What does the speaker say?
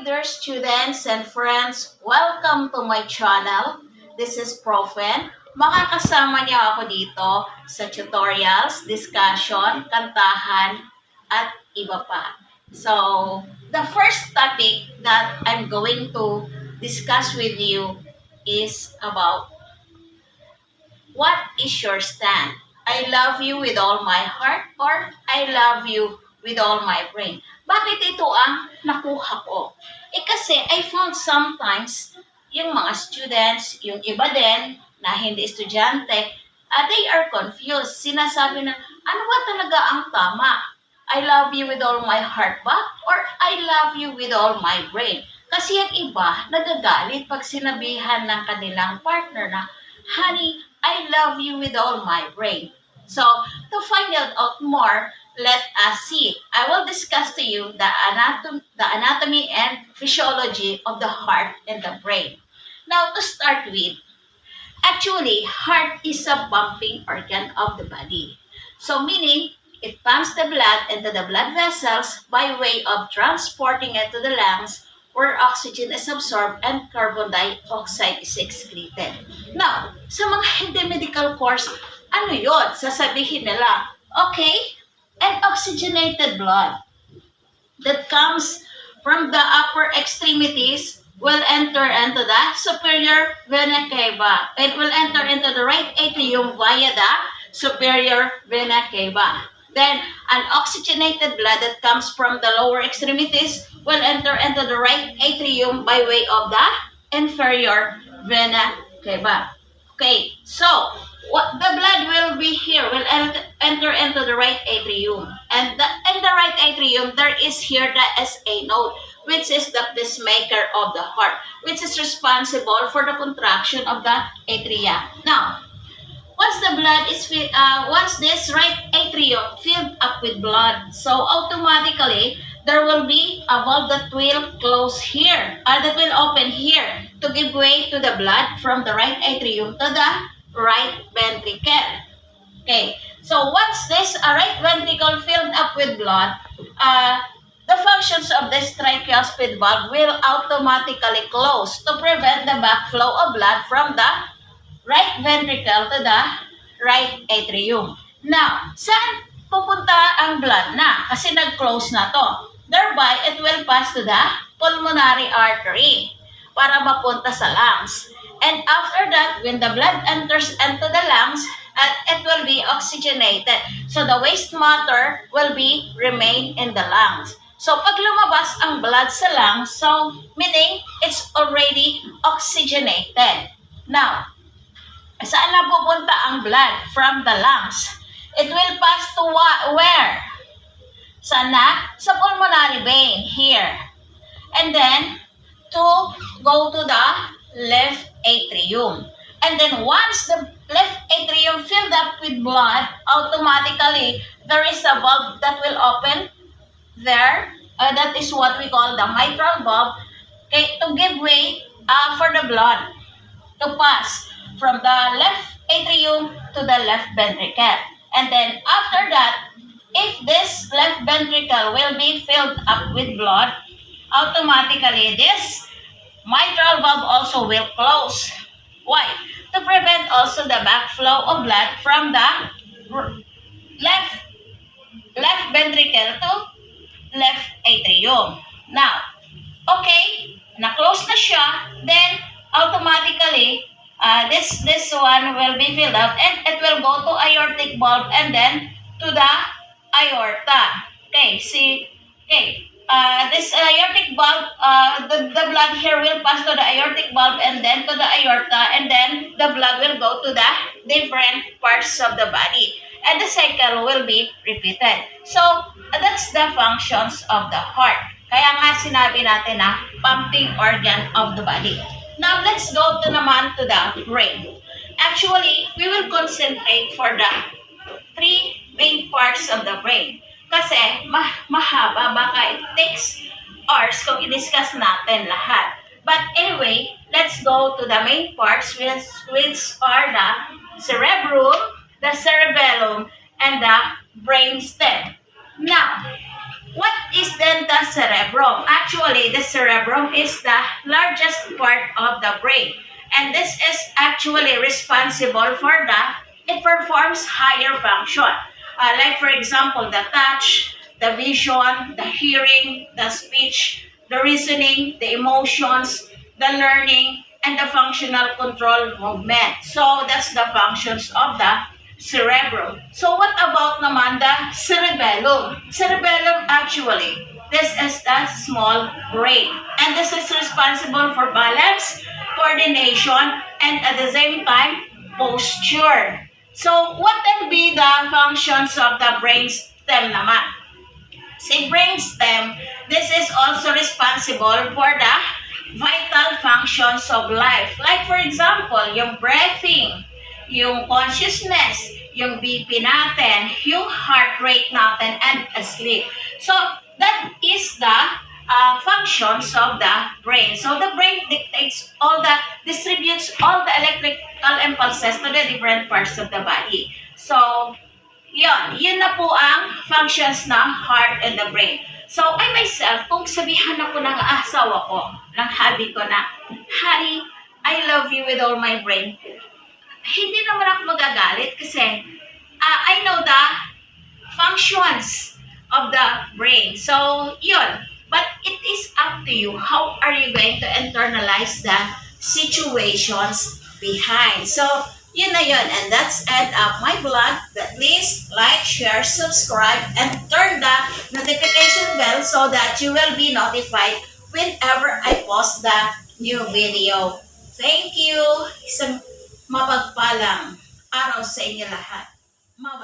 dear students and friends. Welcome to my channel. This is Profen. Makakasama niyo ako dito sa tutorials, discussion, kantahan, at iba pa. So, the first topic that I'm going to discuss with you is about what is your stand? I love you with all my heart or I love you with all my brain. Bakit ito ang nakuha ko? Kasi I found sometimes yung mga students, yung iba din na hindi estudyante, they are confused. Sinasabi na, ano ba talaga ang tama? I love you with all my heart ba? Or I love you with all my brain? Kasi yung iba, nagagalit pag sinabihan ng kanilang partner na, honey, I love you with all my brain. So, to find out more, let us see. I will discuss to you the anatomy and physiology of the heart and the brain. Now, to start with, actually, heart is a pumping organ of the body. So, meaning, it pumps the blood into the blood vessels by way of transporting it to the lungs where oxygen is absorbed and carbon dioxide is excreted. Now, sa mga hindi medical course, ano yun? Sasabihin nila, okay, an oxygenated blood that comes from the upper extremities will enter into the superior vena cava. It will enter into the right atrium via the superior vena cava. Then, an oxygenated blood that comes from the lower extremities will enter into the right atrium by way of the inferior vena cava. Okay, so what the blood will be here will enter into the right atrium, and in the right atrium there is here the SA node, which is the pacemaker of the heart, which is responsible for the contraction of the atria. Now, once this right atrium filled up with blood, so automatically there will be a valve that will close here, that will open here to give way to the blood from the right atrium to the right ventricle. Okay, so once this right ventricle filled up with blood, the functions of this tricuspid valve will automatically close to prevent the backflow of blood from the right ventricle to the right atrium. Now, saan pupunta ang blood na? Kasi nag-close na to. Thereby, it will pass to the pulmonary artery para mapunta sa lungs. And after that, when the blood enters into the lungs, it will be oxygenated. So the waste matter will be remain in the lungs. So pag lumabas ang blood sa lungs, so meaning it's already oxygenated. Now, saan na pupunta ang blood from the lungs? It will pass to where? Sana? Sa pulmonary vein, here. And then, to go to the left atrium. And then once the left atrium filled up with blood, automatically, there is a valve that will open there. That is what we call the mitral valve. Okay, to give way for the blood to pass from the left atrium to the left ventricle. And then after that, if this left ventricle will be filled up with blood, automatically this mitral valve also will close. Why? To prevent also the backflow of blood from the left ventricle to left atrium. Now, okay, na-close na siya, then automatically this one will be filled out and it will go to aortic valve and then to the aorta. Okay, see, okay, this aortic valve, the blood here will pass to the aortic valve and then to the aorta, and then the blood will go to the different parts of the body. And the cycle will be repeated. So, that's the functions of the heart. Kaya nga sinabi natin na pumping organ of the body. Now, let's go naman to the brain. Actually, we will concentrate for the three main parts of the brain. Kasi mahaba, baka it takes hours kung i-discuss natin lahat. But anyway, let's go to the main parts which are the cerebrum, the cerebellum, and the brainstem. Now, What is then the cerebrum? Actually, the cerebrum is the largest part of the brain. And this is actually responsible for it performs higher function. Like for example, the touch, the vision, the hearing, the speech, the reasoning, the emotions, the learning, and the functional control movement. So that's the functions of the cerebrum. So what about naman the cerebellum? Cerebellum actually, this is the small brain. And this is responsible for balance, coordination, and at the same time, posture. So what can be the functions of the brain stem naman? Si brainstem, this is also responsible for the vital functions of life. Like for example, yung breathing, yung consciousness, yung BP natin, yung heart rate natin, and sleep. So, that is the functions of the brain. So, the brain distributes all the electrical impulses to the different parts of the body. So, yun na po ang functions ng heart and the brain. So, I myself, kung sabihan ako ng asawa ko, ng hubby ko na, honey, I love you with all my brain, hindi naman ako magagalit kasi I know the functions of the brain. So, yun. But it is up to you. How are you going to internalize the situations behind? So, yun na yun. And that's end of my vlog. Please like, share, subscribe, and turn the notification bell so that you will be notified whenever I post the new video. Thank you. Isang mapagpalang araw sa inyo lahat. Mabalik.